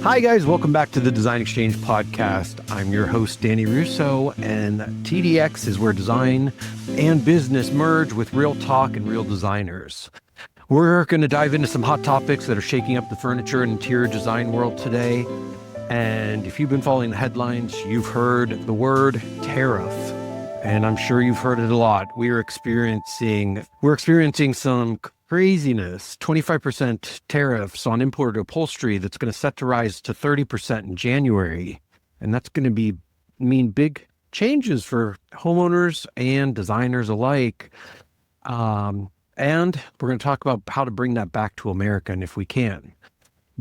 Hi guys, welcome back to the Design Exchange podcast. I'm your host, Danny Russo, and TDX is where design and business merge with real talk and real designers. We're going to dive into some hot topics that are shaking up the furniture and interior design world today. And if you've been following the headlines, you've heard the word tariff, and I'm sure you've heard it a lot. We're experiencing some craziness, 25% tariffs on imported upholstery that's going to set to rise to 30% in January. And that's going to mean big changes for homeowners and designers alike. And we're going to talk about how to bring that back to America, and if we can.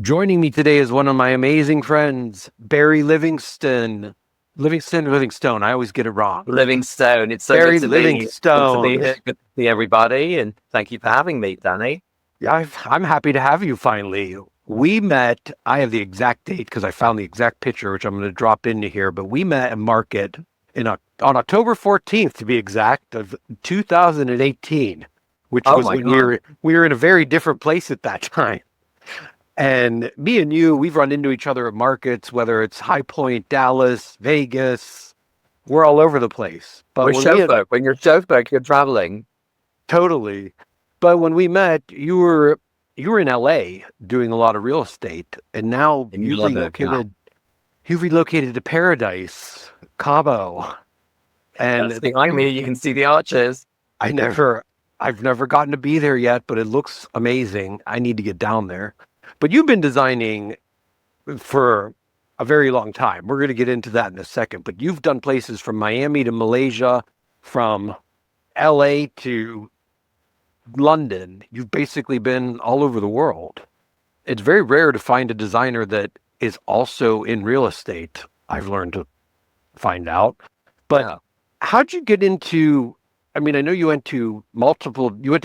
Joining me today is one of my amazing friends, Barrie Livingstone. Livingstone. I always get it wrong. Livingstone. It's so Barrie good to Livingstone. be here. Good to see everybody, and thank you for having me, Danny. Yeah, I'm happy to have you finally. We met, I have the exact date because I found the exact picture, which I'm going to drop into here, but we met at market on October 14th, to be exact, of 2018, which was when we were in a very different place at that time. And me and you, we've run into each other at markets, whether it's High Point, Dallas, Vegas, we're all over the place. But when you're showfolk, you're traveling. Totally. But when we met, you were in LA doing a lot of real estate, and now you relocated to Paradise, Cabo. And behind me, you can see the arches. I've never gotten to be there yet, but it looks amazing. I need to get down there. But you've been designing for a very long time. We're going to get into that in a second. But you've done places from Miami to Malaysia, from LA to London. You've basically been all over the world. It's very rare to find a designer that is also in real estate, I've learned to find out. But how'd you get into, I mean, I know you went to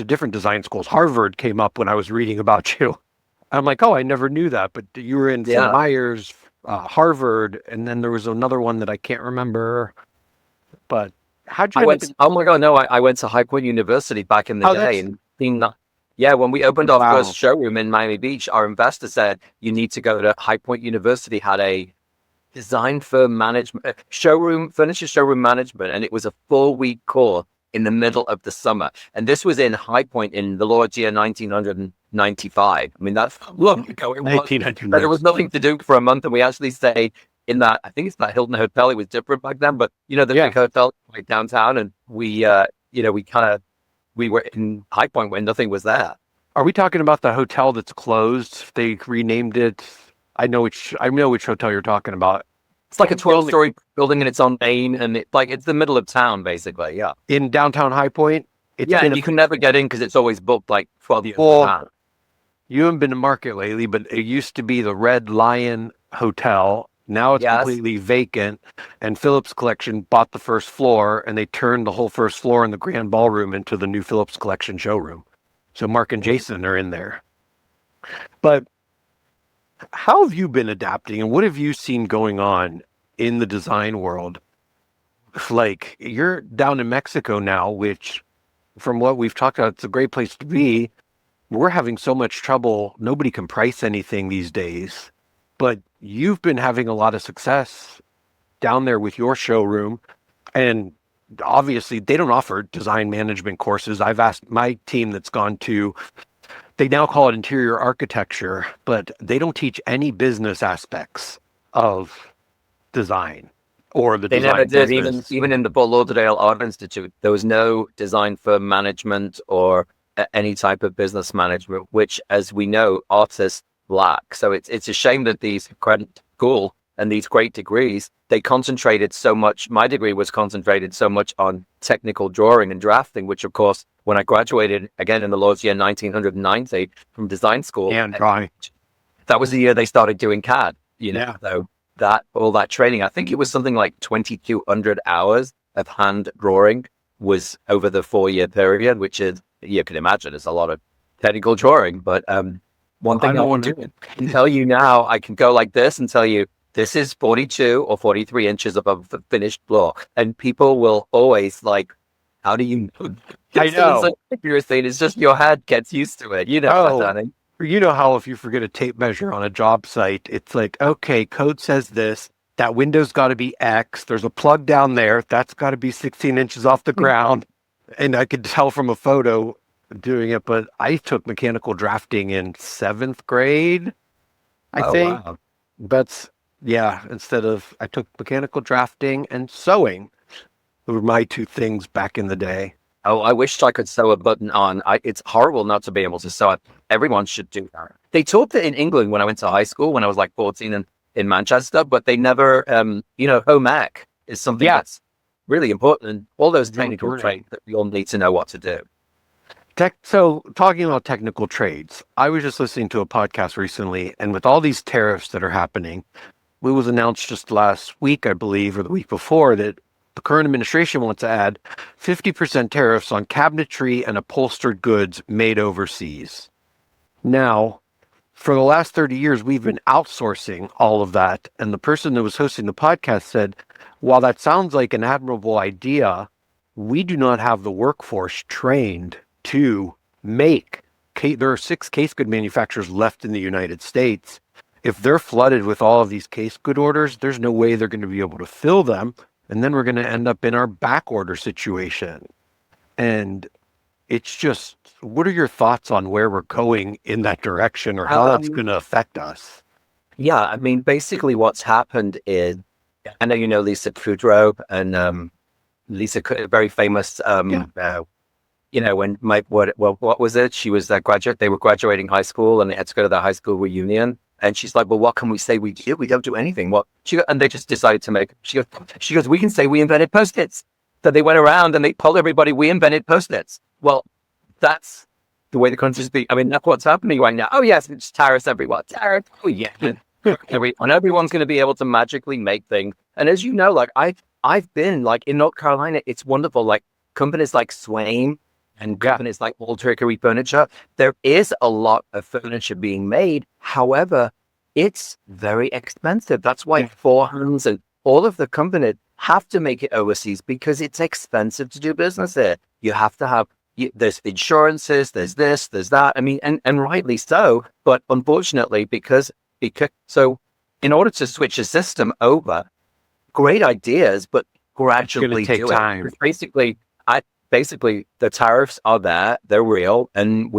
different design schools. Harvard came up when I was reading about you. I'm like, oh, I never knew that. But you were in Fort Myers, Harvard, and then there was another one that I can't remember. But how'd you? Oh my God, no! I went to High Point University back in the day, and when we opened our first showroom in Miami Beach, our investor said you need to go to High Point University. Had a design firm management furniture showroom management, and it was a 4-week course in the middle of the summer. And this was in High Point in the Lord's year 1995. I mean, that's long ago. But there was nothing to do for a month, and we actually stayed in that, I think it's that Hilton Hotel. It was different back then, but the big hotel right downtown, and we were in High Point when nothing was there. Are we talking about the hotel that's closed? They renamed it. I know which hotel you're talking about. It's like a 12-story building in its own lane, and it's the middle of town, basically. Yeah, in downtown High Point. And you can never get in because it's always booked like 12 years ago. You haven't been to market lately, but it used to be the Red Lion Hotel. Now it's completely vacant, and Phillips Collection bought the first floor, and they turned the whole first floor in the Grand Ballroom into the new Phillips Collection showroom. So Mark and Jason are in there. But how have you been adapting, and what have you seen going on in the design world? Like, you're down in Mexico now, which, from what we've talked about, it's a great place to be. We're having so much trouble. Nobody can price anything these days. But you've been having a lot of success down there with your showroom. And obviously, they don't offer design management courses. I've asked my team that's gone to, they now call it interior architecture, but they don't teach any business aspects of design or the design. They never did. Even in the Lauderdale Art Institute, there was no design firm management or any type of business management, which, as we know, artists lack. So it's a shame that these cool and these great degrees, they concentrated so much. My degree was concentrated so much on technical drawing and drafting, which, of course, when I graduated again in the Lord's year 1990 from design school, and drawing, that was the year they started doing CAD. So all that training, I think it was something like 2,200 hours of hand drawing was over the 4-year period, which is, you can imagine, it's a lot of technical drawing. But one thing I can tell you now, I can go like this and tell you, this is 42 or 43 inches above the finished floor. And people will always like, how do you know? I know. It's just your head gets used to it. Danny. You know how if you forget a tape measure on a job site, it's like, okay, code says this. That window's got to be X. There's a plug down there. That's got to be 16 inches off the ground. And I could tell from a photo doing it, but I took mechanical drafting in 7th grade, I think. Wow. But yeah, I took mechanical drafting and sewing. Those were my two things back in the day. Oh, I wished I could sew a button on. It's horrible not to be able to sew it. Everyone should do that. They taught it in England when I went to high school when I was like 14 and in Manchester, but they never, home ec is something that's really important. All those technical trades that we all need to know what to do. So talking about technical trades, I was just listening to a podcast recently, and with all these tariffs that are happening, it was announced just last week, I believe, or the week before, that the current administration wants to add 50% tariffs on cabinetry and upholstered goods made overseas. Now, for the last 30 years, we've been outsourcing all of that. And the person that was hosting the podcast said, while that sounds like an admirable idea, we do not have the workforce trained to make. There are 6 case good manufacturers left in the United States. If they're flooded with all of these case good orders, there's no way they're going to be able to fill them. And then we're going to end up in our back order situation. And it's just, what are your thoughts on where we're going in that direction or how that's going to affect us? Yeah, I mean, basically what's happened is, I know you know Lisa Kudrow, and Lisa, very famous, when what was it? She was a graduate. They were graduating high school, and they had to go to their high school reunion. And she's like, "Well, what can we say we do? We don't do anything." And they just decided to make. She goes, "We can say we invented Post-its." So they went around and they told everybody we invented Post-its. Well, that's the way the country's being. I mean, that's what's happening right now. Oh yes, it's tariffs everywhere. Tariffs. Oh yeah, and everyone's going to be able to magically make things. And as you know, like I've been like in North Carolina. It's wonderful. Like companies like Swain and companies like Old Hickory Furniture, there is a lot of furniture being made. However, it's very expensive. That's why Forehands and all of the companies have to make it overseas because it's expensive to do business here. You have to have, there's insurances, there's this, there's that. I mean, and rightly so. But unfortunately, because so in order to switch a system over, great ideas, but gradually take time. Basically, the tariffs are there; they're real, and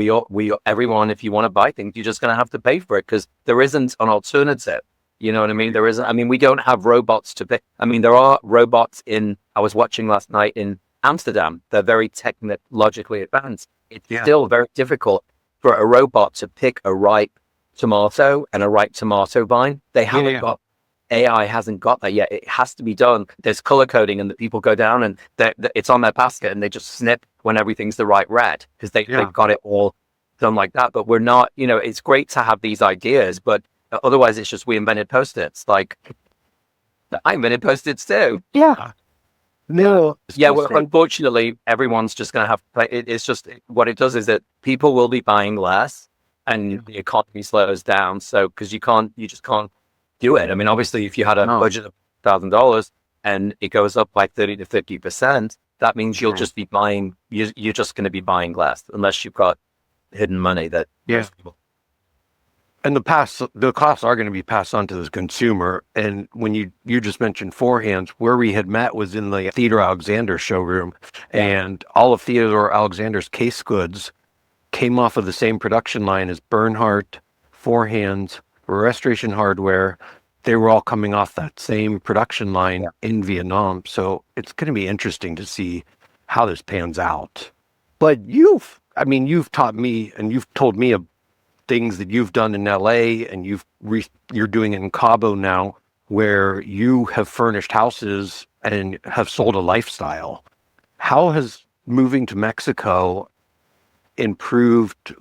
everyone, if you want to buy things, you're just going to have to pay for it because there isn't an alternative. You know what I mean? There isn't. I mean, we don't have robots to pick. I mean, there are robots I was watching last night in Amsterdam. They're very technologically advanced. It's still very difficult for a robot to pick a ripe tomato and a ripe tomato vine. They haven't got. AI hasn't got that yet. It has to be done. There's color coding, and the people go down and it's on their basket, and they just snip when everything's the right red because they've got it all done like that. But we're not. It's great to have these ideas, but otherwise, it's just we invented Post-its. Like I invented Post-its too. Yeah. No. Yeah. Well, unfortunately, everyone's just going to have to pay. It's just what it does is that people will be buying less, and the economy slows down. So because you just can't do it. I mean, obviously, if you had a budget of $1,000 and it goes up by 30 to 50%, that means you'll just be buying. You're just going to be buying less unless you've got hidden money that. And the costs are going to be passed on to the consumer. And when you just mentioned Forehands, where we had met was in the Theodore Alexander showroom, and all of Theodore Alexander's case goods came off of the same production line as Bernhardt, Forehands, Restoration Hardware. They were all coming off that same production line in Vietnam. So it's going to be interesting to see how this pans out. But you've taught me and you've told me of things that you've done in LA, and you're doing it in Cabo now, where you have furnished houses and have sold a lifestyle. How has moving to Mexico improved,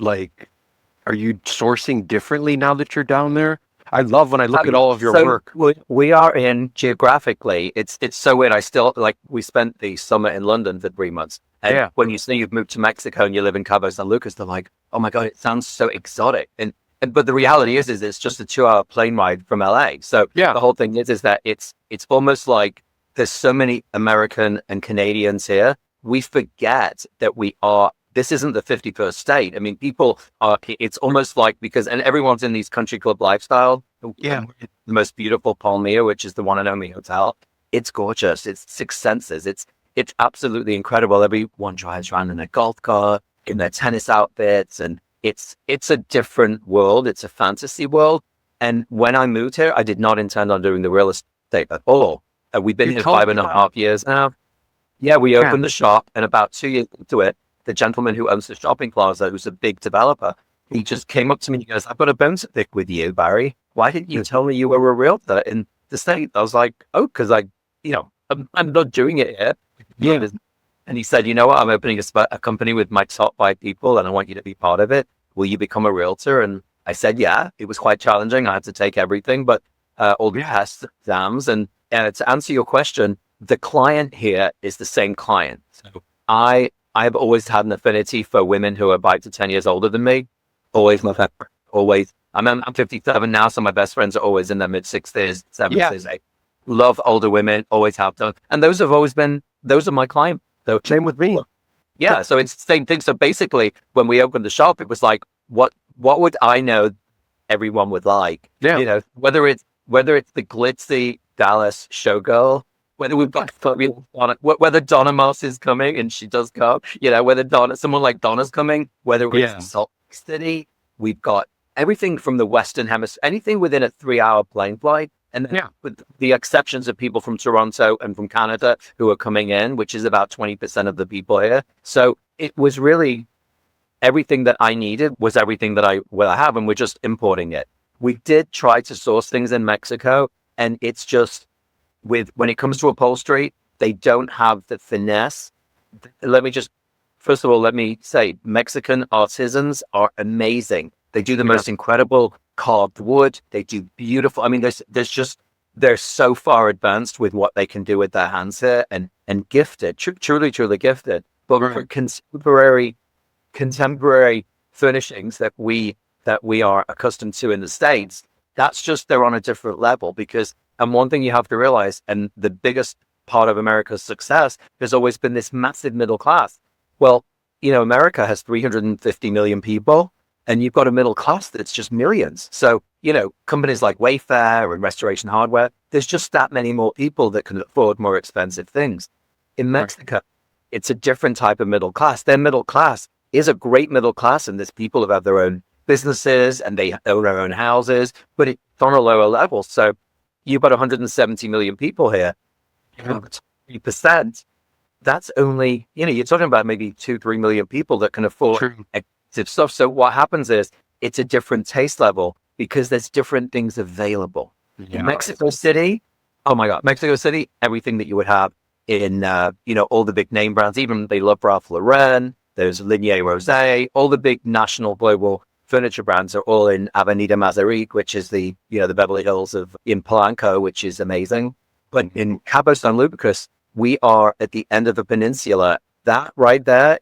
are you sourcing differently now that you're down there? I love when I look at all of your work. We are in geographically. It's so weird. I still we spent the summer in London for 3 months. And when you say you've moved to Mexico and you live in Cabo San Lucas, they're like, "Oh my God, it sounds so exotic." But the reality is it's just a 2-hour plane ride from LA. So the whole thing is that it's almost like there's so many American and Canadians here. We forget that we are this isn't the 51st state. I mean, people are, it's almost like and everyone's in these country club lifestyle. Yeah. The most beautiful Palmyra, which is the one and only hotel. It's gorgeous. It's six senses. It's absolutely incredible. Everyone drives around in a golf cart, in their tennis outfits, and it's a different world. It's a fantasy world. And when I moved here, I did not intend on doing the real estate at all. We've been here 5.5 years now. Yeah, we opened the shop, and about 2 years into it, the gentleman who owns the shopping plaza, who's a big developer, he just came up to me and he goes, "I've got a bone to pick with you, Barry. Why didn't you tell me you were a realtor in the state?" I was like, "Oh, because I'm not doing it yet." Yeah. And he said, "You know what? I'm opening a company with my top 5 people, and I want you to be part of it. Will you become a realtor?" And I said, "Yeah." It was quite challenging. I had to take everything, but all the tests, exams, and to answer your question, the client here is the same client. So I have always had an affinity for women who are 5 to 10 years older than me. Always my favorite. Always. I'm 57 now, so my best friends are always in their mid 60s, 70s. I love older women, always have done. And those are my clients. So, same with me. Yeah, so it's the same thing. So basically, when we opened the shop, it was like, what would I know everyone would like? Yeah. You know, whether it's the glitzy Dallas showgirl, whether we've got whether Donna Moss is coming, and she does come, whether someone like Donna's coming, whether it's Salt Lake City, we've got everything from the Western Hemisphere, anything within a 3-hour plane flight. And then with the exceptions of people from Toronto and from Canada who are coming in, which is about 20% of the people here. So it was really everything that I needed was everything that I have, and we're just importing it. We did try to source things in Mexico, and it's just when it comes to upholstery, they don't have the finesse. First of all, let me say, Mexican artisans are amazing. They do the most incredible carved wood. They do beautiful. I mean, they're so far advanced with what they can do with their hands here, and gifted, truly gifted. But for contemporary furnishings that we are accustomed to in the States, they're on a different level. And one thing you have to realize, and the biggest part of America's success has always been this massive middle class. Well, America has 350 million people, and you've got a middle class that's just millions. So, companies like Wayfair and Restoration Hardware, there's just that many more people that can afford more expensive things. In Mexico, it's a different type of middle class. Their middle class is a great middle class, and there's people who have their own businesses and they own their own houses, but it's on a lower level. So you've got 170 million people here. 3%. That's only, you're talking about maybe 2-3 million people that can afford expensive stuff. So what happens is it's a different taste level because there's different things available. In Mexico City, oh my God, Mexico City, everything that you would have in, all the big name brands, even they love Ralph Lauren, there's Ligne Rosé, all the big national global furniture brands are all in Avenida Mazarik, which is the Beverly Hills in Polanco, which is amazing. But in Cabo San Lucas, we are at the end of the peninsula. That right there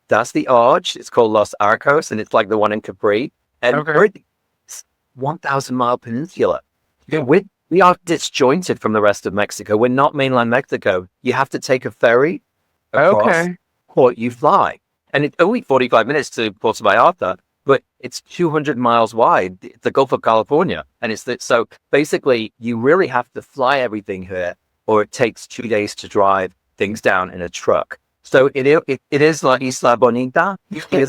that's the arch. It's called Los Arcos, and it's like the one in Capri. And we're at the 1,000-mile peninsula. Yeah. We are disjointed from the rest of Mexico. We're not mainland Mexico. You have to take a ferry across, or you fly. And it's only 45 minutes to Puerto Vallarta, but it's 200 miles wide. It's the Gulf of California. And so basically, you really have to fly everything here, or it takes 2 days to drive things down in a truck. So it is La Isla Bonita. It is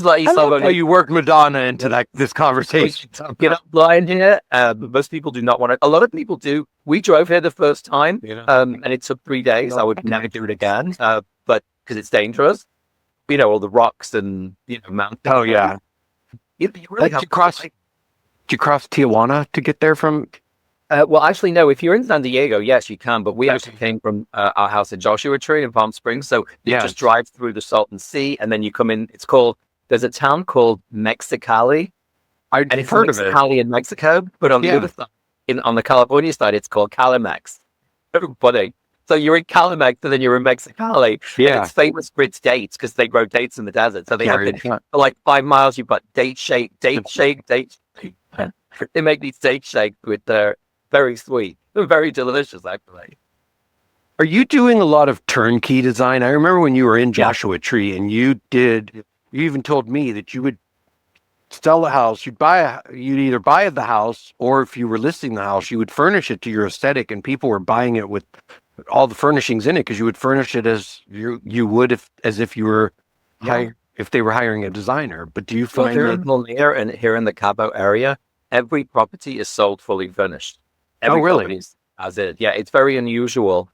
La Isla Bonita. You worked Madonna into this conversation. Get up blind here. Most people do not want to. A lot of people do. We drove here the first time, and it took 3 days. I would never do it again, but because it's dangerous. All the rocks and mountains. Oh yeah. You really have to cross. Did you cross Tijuana to get there from? Well, actually, no. If you're in San Diego, yes, you can. But we actually came from our house in Joshua Tree in Palm Springs. So you just drive through the Salton Sea, and then you come in. There's a town called Mexicali. I've heard of it. Mexicali in Mexico, but on the other side, on the California side, it's called Calimex. Everybody. So you're in Calimex, and then you're in Mexicali. Yeah. And it's famous for its dates because they grow dates in the desert. So they have for like 5 miles, you've got date shake. They make these date shakes with very sweet. They're very delicious, actually. Are you doing a lot of turnkey design? I remember when you were in Joshua Tree and you even told me that you would sell a house, you'd either buy the house, or if you were listing the house, you would furnish it to your aesthetic, and people were buying it with all the furnishings in it because you would furnish it as you would as if you were if they were hiring a designer. But do you find here in the Cabo area, every property is sold fully furnished. Every really? As it. Yeah, it's very unusual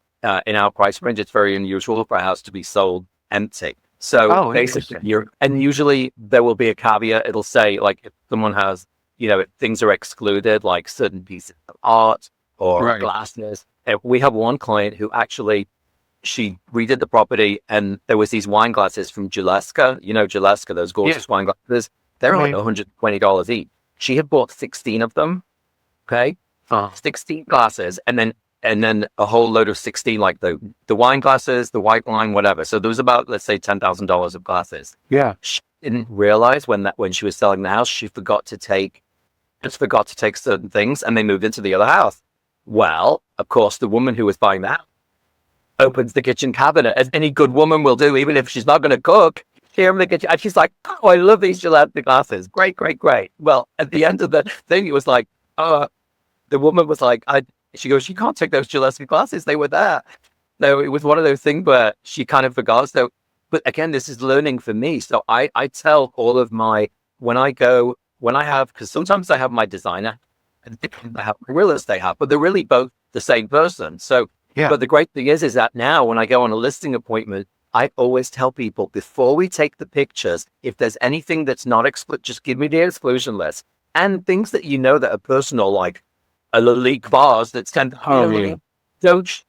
in our price range. It's very unusual for a house to be sold empty. So basically, usually there will be a caveat. It'll say, like, if someone has, things are excluded, like certain pieces of art or glasses. We have one client who actually, she redid the property, and there was these wine glasses from Gillesca. Gillesca, those gorgeous wine glasses. They're like $120 each. She had bought 16 of them. Okay, 16 glasses, and then a whole load of 16, like the wine glasses, the white wine, whatever. So there was about, let's say, $10,000 of glasses. Yeah. She didn't realize when she was selling the house, she forgot to take certain things, and they moved into the other house. Well, of course, the woman who was buying that opens the kitchen cabinet, as any good woman will do, even if she's not going to cook. Here in the kitchen, and she's like, "Oh, I love these Gillette glasses. Great, great, great." Well, at the end of the thing, it was like, the woman was like, she goes, "You can't take those Gillespie glasses. They were there." No, it was one of those things where she kind of forgot. So, but again, this is learning for me. So I tell all of my, because sometimes I have my designer and I have my real estate hat, but they're really both the same person. So, but the great thing is that now when I go on a listing appointment, I always tell people, before we take the pictures, if there's anything that's not just give me the exclusion list, and things that that are personal, like a Lalique vase that's don't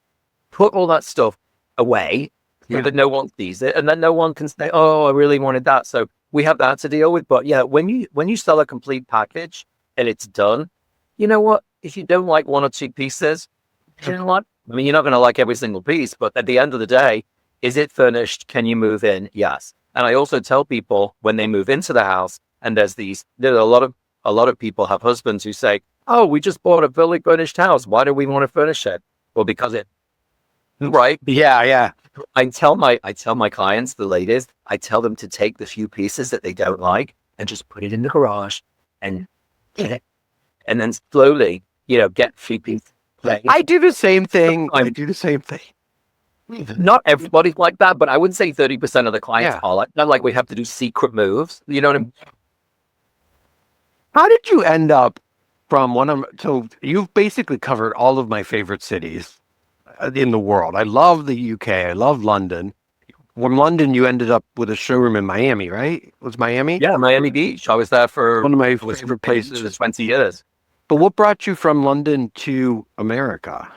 put all that stuff away so that no one sees it, and then no one can say, "Oh, I really wanted that." So we have that to deal with. But yeah, when you sell a complete package and it's done, you know what? If you don't like one or two pieces, you know what? I mean, you're not going to like every single piece, but at the end of the day, is it furnished? Can you move in? Yes. And I also tell people when they move into the house, and there's a lot of people have husbands who say, "Oh, we just bought a fully furnished house. Why do we want to furnish it?" Well, because right? Yeah. I tell my clients, the ladies, I tell them to take the few pieces that they don't like and just put it in the garage and then slowly, get a few pieces. I do the same thing. Not everybody's like that, but I would say 30% of the clients are like, not like we have to do secret moves. You know what I mean? How did you end up so you've basically covered all of my favorite cities in the world. I love the UK. I love London. From London, you ended up with a showroom in Miami, right? Was Miami? Yeah, Miami Beach. I was there for one of my favorite places for 20 years. But what brought you from London to America?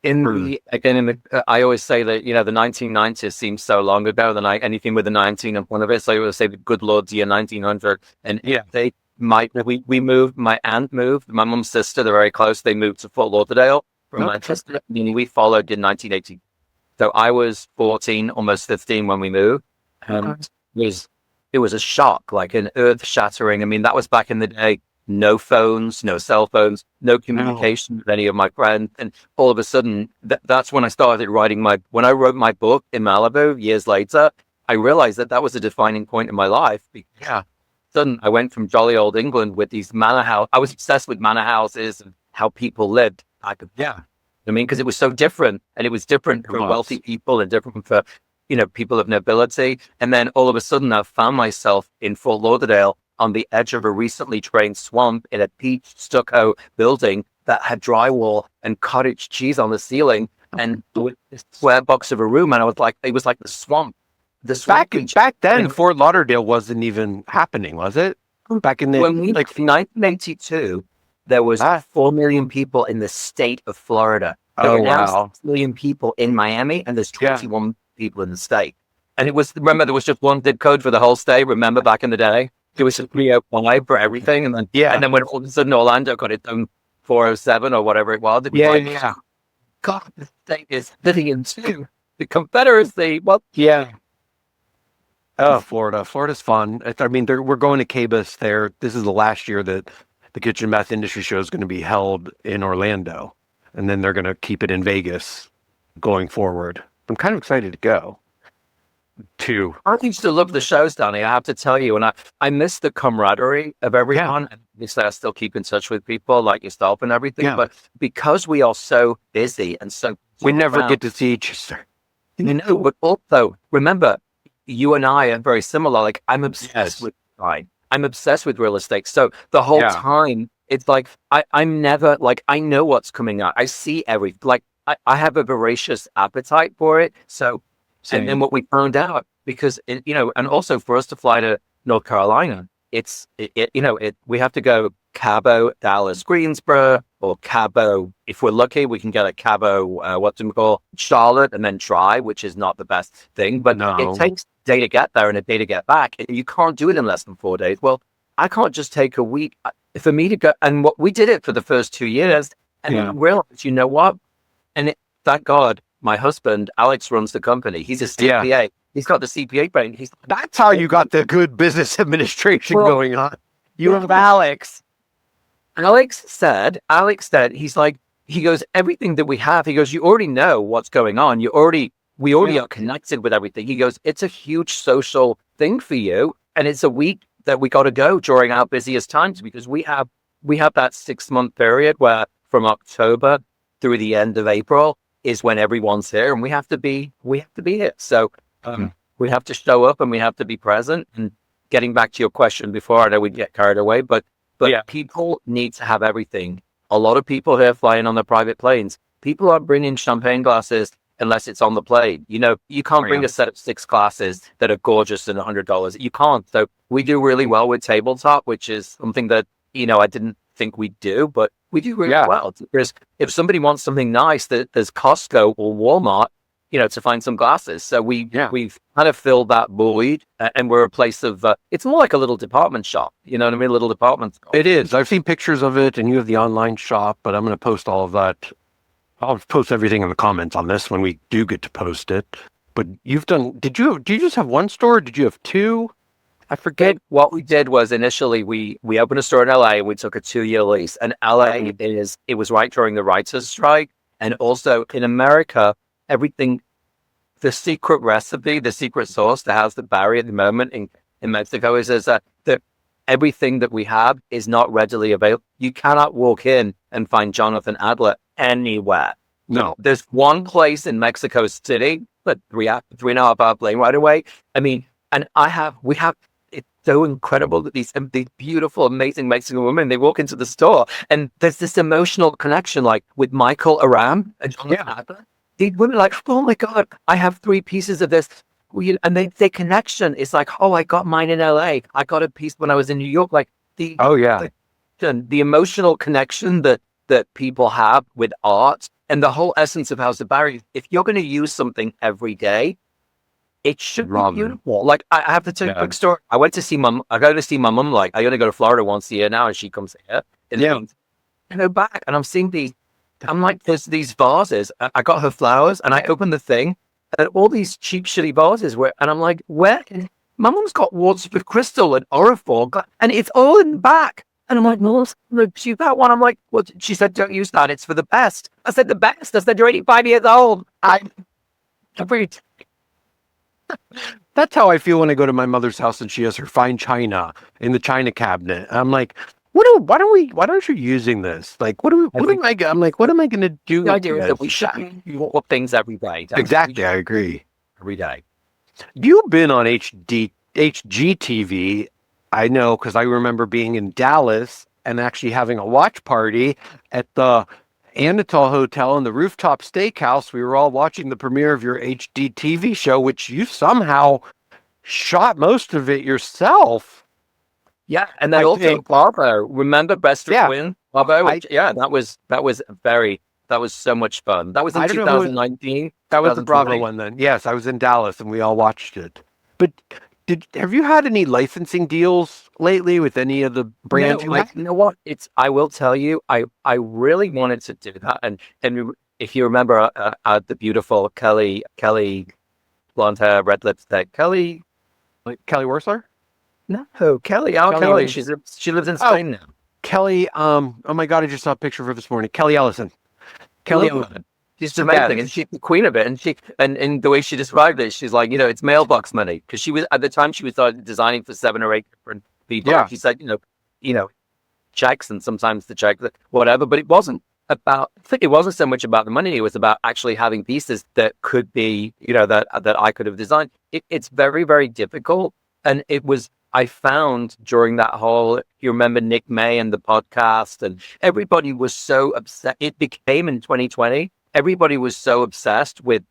I always say that, the 1990s seems so long ago than anything with the 19 in front of it. So I always say the good Lord's year 1900. And we moved, my aunt moved, my mum's sister, they're very close. They moved to Fort Lauderdale from Manchester. And we followed in 1980. So I was 14, almost 15 when we moved. It was a shock, like an earth shattering. I mean, that was back in the day. No phones, no cell phones, no communication with any of my friends. And all of a sudden, that's when I started when I wrote my book in Malibu years later, I realized that was a defining point in my life. Suddenly I went from jolly old England with these manor house. I was obsessed with manor houses and how people lived. Because it was so different, and it was different for wealthy people and different for, people of nobility. And then all of a sudden I found myself in Fort Lauderdale on the edge of a recently drained swamp in a peach stucco building that had drywall and cottage cheese on the ceiling and this square box of a room. And I was like, it was like the swamp. Back then, Fort Lauderdale wasn't even happening, was it? Back in 1982, there was 4 million people in the state of Florida. There are now 6 million people in Miami, and there's 21 people in the state. And remember, there was just one zip code for the whole state. Remember back in the day? It was a 305 for everything. And then when all of a sudden Orlando got its own 407 or whatever it was. God, the state is sitting into the Confederacy. Well, Oh, Florida. Florida's fun. I mean, we're going to KBIS there. This is the last year that the Kitchen Bath Industry Show is going to be held in Orlando. And then they're going to keep it in Vegas going forward. I'm kind of excited to go. I used to love the shows, Danny. I have to tell you, and I miss the camaraderie of everyone. Yeah. Obviously, I still keep in touch with people like yourself and everything. Yeah. But because we are so busy and so we never get to see each other. You know, but also remember, you and I are very similar. Like I'm obsessed with design. I'm obsessed with real estate. So the whole time, it's like I'm never like I know what's coming up. I see everything. Like I have a voracious appetite for it. So. Same. And then what we found out, because you know, and also for us to fly to North Carolina, we have to go Cabo, Dallas, Greensboro, or Cabo. If we're lucky, we can get a Cabo, Charlotte, and then drive, which is not the best thing. But it takes a day to get there and a day to get back. And you can't do it in less than 4 days. Well, I can't just take a week for me to go. And what we did it for the first 2 years, and then realized, you know what? And thank God. My husband, Alex, runs the company. He's a CPA. Yeah. He's got the CPA brain. That's how you got the good business administration going on. You have Alex. Alex said, he goes, everything that we have, he goes, you already know what's going on. We already are connected with everything. He goes, it's a huge social thing for you. And it's a week that we got to go during our busiest times because we have that 6-month period where from October through the end of April, is when everyone's here and we have to be here. So we have to show up and we have to be present. And getting back to your question before, I know we get carried away, but people need to have everything. A lot of people here flying on their private planes, people aren't bringing champagne glasses unless it's on the plane. You know, you can't bring a set of 6 glasses that are gorgeous and $100. You can't. So we do really well with Tabletop, which is something that, you know, I didn't think we'd do, but we do really well. Because if somebody wants something nice, there's Costco or Walmart, you know, to find some glasses. So we've kind of filled that void, and we're a place of. It's more like a little department shop. You know what I mean? A little department store. It is. I've seen pictures of it, and you have the online shop. But I'm going to post all of that. I'll post everything in the comments on this when we do get to post it. But you've done. Did you just have one store? Or did you have 2? I forget what we did was initially we opened a store in LA and we took a 2-year lease. And LA it was right during the writers' strike. And also in America, everything, the secret recipe, the secret sauce, the house that Barrie at the moment in Mexico is that everything that we have is not readily available. You cannot walk in and find Jonathan Adler anywhere. No. There's one place in Mexico City, but 3.5 hour plane right away. I mean, and we have. It's so incredible that these beautiful, amazing Mexican women, they walk into the store and there's this emotional connection, like with Michael Aram and Jonathan Adler. These women are like, oh my God, I have 3 pieces of this. And their connection is like, oh, I got mine in LA. I got a piece when I was in New York. Like the emotional connection that people have with art and the whole essence of House of Barrie. If you're going to use something every day, it should be beautiful. Like I have to tell you a quick story. I go to see my mum. Like I only go to Florida once a year now, and she comes here. And I go back, and I'm seeing these. I'm like, there's these vases. I got her flowers, and I opened the thing, and all these cheap, shitty vases and I'm like, where? My mum's got Waterford crystal and Orafor, and it's all in the back. And I'm like, no, look, she that one. I'm like, well, she said, don't use that. It's for the best. I said, the best. I said, you're 85 years old. I'm agreed. That's how I feel when I go to my mother's house and she has her fine china in the china cabinet. I'm like, why aren't you using this? Like, I'm like, what am I going to do? The idea is that we should want things every day. Exactly. I agree. Every day. You've been on HGTV. I know, because I remember being in Dallas and actually having a watch party at the Anatol Hotel in the rooftop steakhouse. We were all watching the premiere of your HD TV show, which you somehow shot most of it yourself. Yeah, and then also Bravo. Remember Best of Quinn? Bravo. That was so much fun. That was in 2019. That was the Bravo one then. Yes, I was in Dallas and we all watched it. But have you had any licensing deals lately with any of the brands? No, you know what? I will tell you, I really wanted to do that. And if you remember the beautiful Kelly, blonde hair, red lipstick, Kelly Wersler? No, Kelly. Kelly. She lives in Spain now. Kelly, oh my God, I just saw a picture of her this morning. Kelly Ellison. She's amazing, and she's the queen of it. And the way she described it, she's like, it's mailbox money, because she was at the time she was designing for 7 or 8 different people. Yeah. She said, checks, and sometimes the check, whatever. But it wasn't about. I think it wasn't so much about the money. It was about actually having pieces that could be, that I could have designed. It's very, very difficult, and it was. I found during that whole, you remember Nick May and the podcast, and everybody was so upset. It became in 2020. Everybody was so obsessed with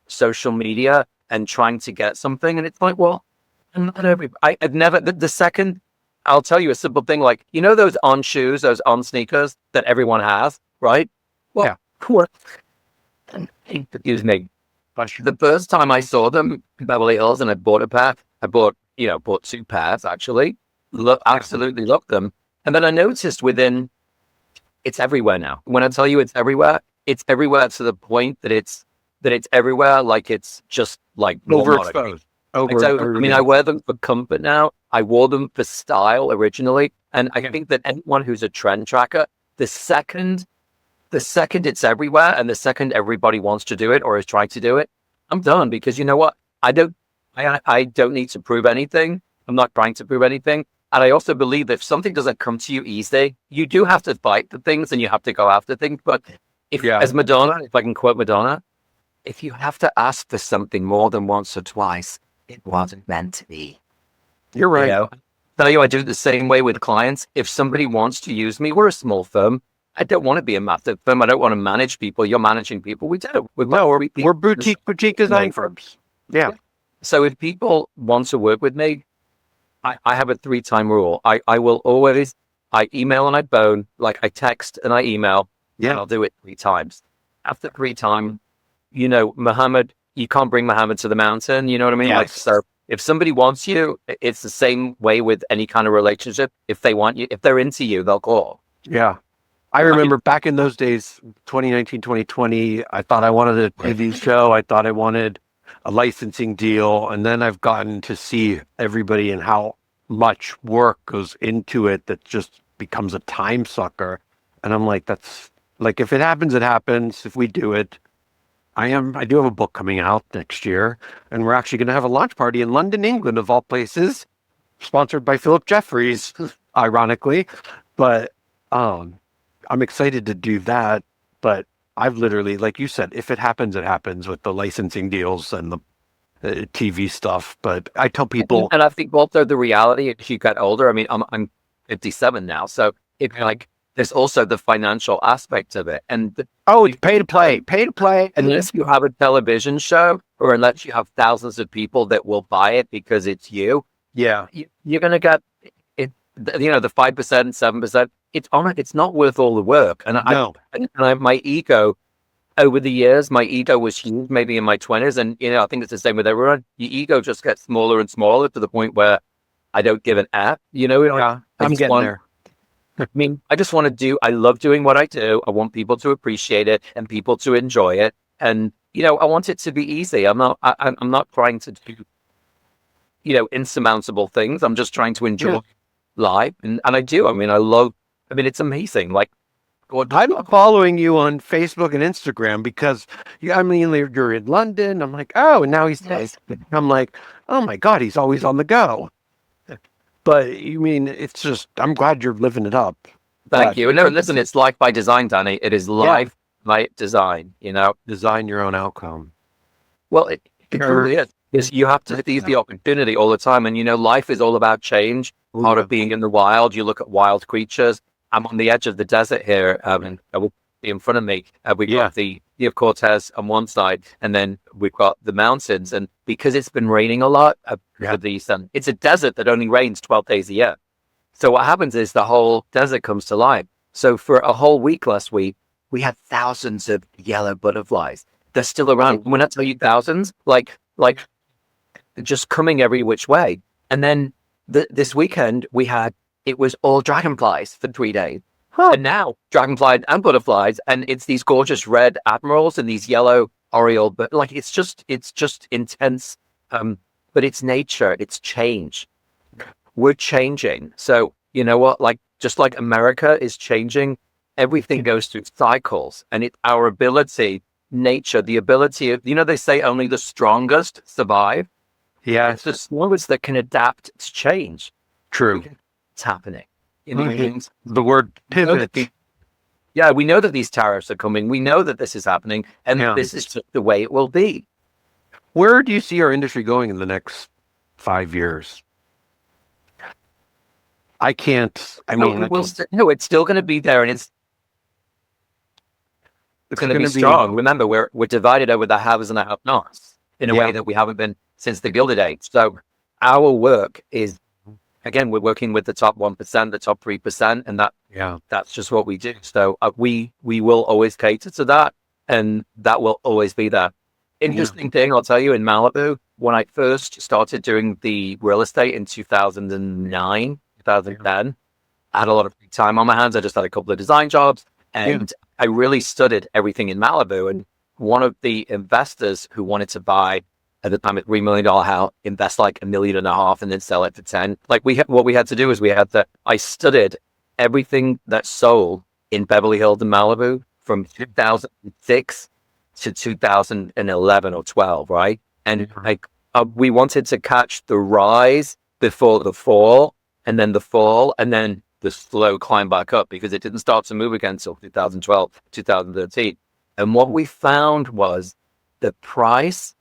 social media and trying to get something, and it's like, well, not everybody. I've never. The second, I'll tell you a simple thing, like those on shoes, those on sneakers that everyone has, right? Well, yeah. What? Excuse me. The first time I saw them in Beverly Hills, and I bought a pair. I bought 2 pairs actually. Absolutely loved them, and then I noticed it's everywhere now. When I tell you it's everywhere to the point that it's everywhere. Like it's just like overexposed. I wear them for comfort now. I wore them for style originally, and I think that anyone who's a trend tracker, the second it's everywhere, and the second everybody wants to do it or is trying to do it, I'm done, because you know what? I don't need to prove anything. I'm not trying to prove anything. And I also believe that if something doesn't come to you easy, you do have to fight for things and you have to go after things. But as Madonna, if I can quote Madonna, if you have to ask for something more than once or twice, it wasn't meant to be. You're right. I do it the same way with clients. If somebody wants to use me, we're a small firm. I don't want to be a massive firm. I don't want to manage people. You're managing people. We do. We're boutique design firms. Yeah. So if people want to work with me, I have a 3-time rule. I will always, I email and I phone, like I text and I email, and I'll do it 3 times. After 3 times, Muhammad, you can't bring Muhammad to the mountain. You know what I mean? Yes. Like, so if somebody wants you, it's the same way with any kind of relationship. If they want you, if they're into you, they'll call. Yeah. I remember back in those days, 2019, 2020, I thought I wanted a TV show. I thought I wanted a licensing deal. And then I've gotten to see everybody and how much work goes into it that just becomes a time sucker. And I'm like, that's like, if it happens, it happens. If we do it, I do have a book coming out next year, and we're actually going to have a launch party in London, England, of all places, sponsored by Philip Jeffries, ironically. But I'm excited to do that. But I've literally, like you said, if it happens, it happens with the licensing deals and the TV stuff. But I tell people, and I think also the reality as you get older. I mean, I'm 57 now, so it's like there's also the financial aspect of it. And it's pay to play. Unless you have a television show, or unless you have thousands of people that will buy it because it's you, you're going to get it. The 5%, 7%. It's not worth all the work. And my ego over the years, my ego was huge, maybe in my 20s, and I think it's the same with everyone. Your ego just gets smaller and smaller to the point where I don't give an F. I'm getting there. I mean, I love doing what I do. I want people to appreciate it and people to enjoy it. And, I want it to be easy. I'm not trying to do, insurmountable things. I'm just trying to enjoy life. And I do. I mean, it's amazing. Like, I'm following you on Facebook and Instagram because you're in London. I'm like, oh, and now he's nice. I'm like, oh my God, he's always on the go. But you mean, it's just, I'm glad you're living it up. Thank you. No, listen, it's life by design, Danny. It is life by design, Design your own outcome. Well, it truly is. You have to seize the opportunity all the time. And, life is all about change. Part of being in the wild, you look at wild creatures. I'm on the edge of the desert here, and I will be in front of me. We've got the Sea of Cortez on one side, and then we've got the mountains. And because it's been raining a lot, it's a desert that only rains 12 days a year. So what happens is the whole desert comes to life. So for a whole week last week, we had thousands of yellow butterflies. They're still around. When I tell you thousands, like just coming every which way. And then this weekend it was all dragonflies for 3 days. And now dragonflies and butterflies, and it's these gorgeous red admirals and these yellow oriole, but like it's just intense. But it's nature, it's change. We're changing. So you know what? Like just like America is changing, everything goes through cycles, and it's our ability nature, the ability of, they say only the strongest survive. Yeah. It's the slowest that can adapt to change. True. It's happening. The word pivot. Yeah, we know that these tariffs are coming. We know that this is happening, and this is just the way it will be. Where do you see our industry going in the next 5 years? I can't. I mean, it's still going to be there, and it's going to be strong. Remember, we're divided over the haves and the have-nots in a way that we haven't been since the Gilded Age. So our work is, again, we're working with the top 1%, the top 3%, and that's just what we do. So we will always cater to that, and that will always be there. Interesting thing, I'll tell you, in Malibu, when I first started doing the real estate in 2009, 2010, I had a lot of free time on my hands. I just had a couple of design jobs, and I really studied everything in Malibu. And one of the investors who wanted to buy, at the time, a $3 million house, invest like $1.5 million and then sell it for 10. Like what we had to do is I studied everything that sold in Beverly Hills and Malibu from 2006 to 2011 or 12, right? And we wanted to catch the rise before the fall, and then the fall, and then the slow climb back up, because it didn't start to move again until 2012, 2013. And what we found was the price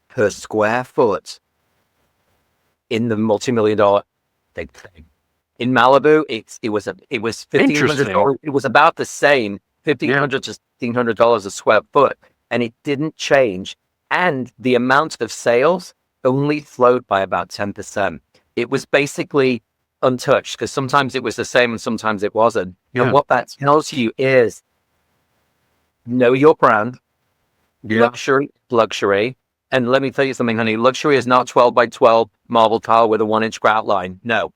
per square foot in the multi-million-dollar thing. In Malibu, it was $1,500. It was about the same, $1,500 to $1,600 a square foot, and it didn't change. And the amount of sales only flowed by about 10%. It was basically untouched, because sometimes it was the same and sometimes it wasn't. And what that tells you is, know your brand. Luxury. And let me tell you something, honey. Luxury is not 12 by 12 marble tile with a 1-inch grout line. No.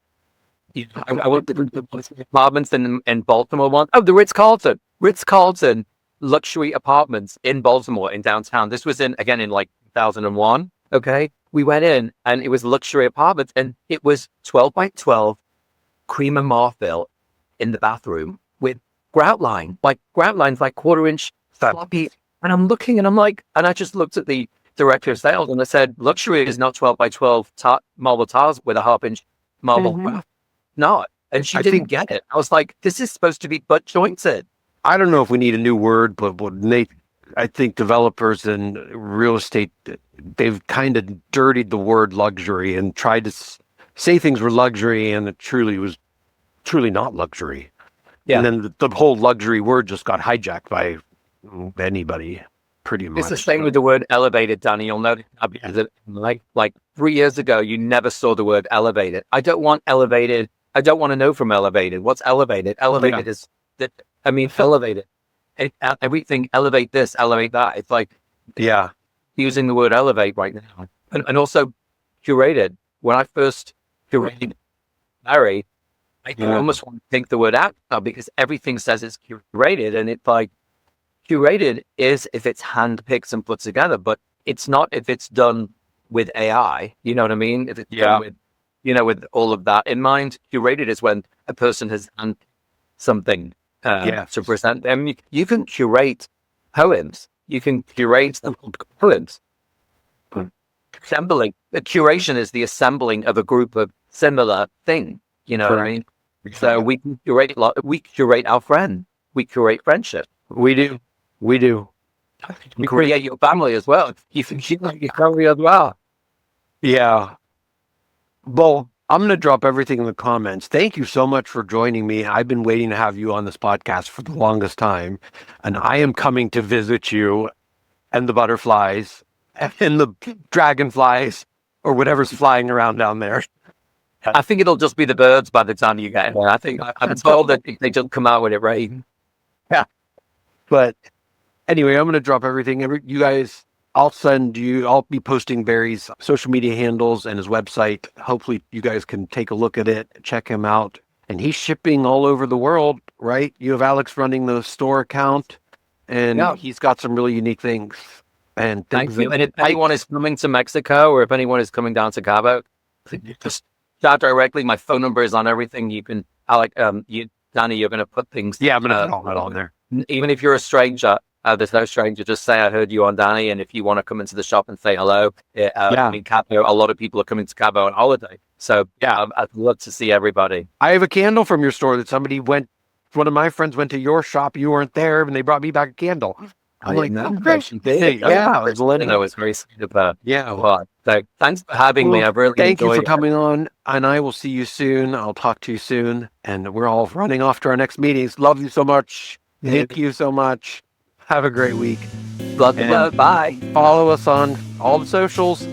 I went to the apartments in Baltimore once. Oh, the Ritz-Carlton luxury apartments in Baltimore, in downtown. This was in like 2001. Okay. We went in, and it was luxury apartments, and it was 12 by 12 cream and marfil in the bathroom with grout lines like 1/4-inch floppy. And I'm looking, and I'm like, and I just looked at the director of sales, and I said, luxury is not 12 by 12 marble tiles with a 1/2-inch marble grout. Not. And she didn't get it. I was like, this is supposed to be butt jointed. I don't know if we need a new word, but I think developers and real estate, they've kind of dirtied the word luxury and tried to say things were luxury, and it was truly not luxury. Yeah. And then the whole luxury word just got hijacked by anybody, pretty much. It's the same with the word elevated, Danny. You'll notice like 3 years ago, you never saw the word elevated. I don't want elevated. I don't want to know from elevated. What's elevated? Elevated is that. I mean, elevated. Everything, elevate this, elevate that. It's like, using the word elevate right now. And also curated. When I first curated Barrie, I almost want to take the word out now, because everything says it's curated, and it's like, curated is if it's handpicked and put together, but it's not if it's done with AI. You know what I mean? If it's done with, with all of that in mind. Curated is when a person has handpicked something to present them. You can curate poems. You can curate poems. Assembling. Curation is the assembling of a group of similar things. You know what I mean? So we can curate we curate our friend. We curate friendship. We do. You create your family as well. You can curate your family as well. Yeah. Well, I'm going to drop everything in the comments. Thank you so much for joining me. I've been waiting to have you on this podcast for the longest time, and I am coming to visit you and the butterflies and the dragonflies or whatever's flying around down there. I think it'll just be the birds by the time you get there. I think I'm told that they just come out when it rains. Yeah. But anyway, I'm going to drop everything. You guys, I'll be posting Barrie's social media handles and his website. Hopefully you guys can take a look at it, check him out. And he's shipping all over the world, right? You have Alex running the store account, and he's got some really unique things. And thank you. And if anyone is coming to Mexico, or if anyone is coming down to Cabo, just chat directly. My phone number is on everything. You can, Danny, you're going to put things. Yeah, I'm going to put all that on there. Even if you're a stranger, There's no stranger. Just say I heard you on Danny, and if you want to come into the shop and say hello, I mean, Cabo. A lot of people are coming to Cabo on holiday, so yeah, I'd love to see everybody. I have a candle from your store that somebody went. One of my friends went to your shop. You weren't there, and they brought me back a candle. I'm like, no, yeah, I was letting. That was very sweet of her. Yeah. Well, so thanks for having me. I've really thank you for enjoyed coming on, and I will see you soon. I'll talk to you soon, and we're all running off to our next meetings. Love you so much. Thank you so much. Have a great week. Love you. Bye. Follow us on all the socials.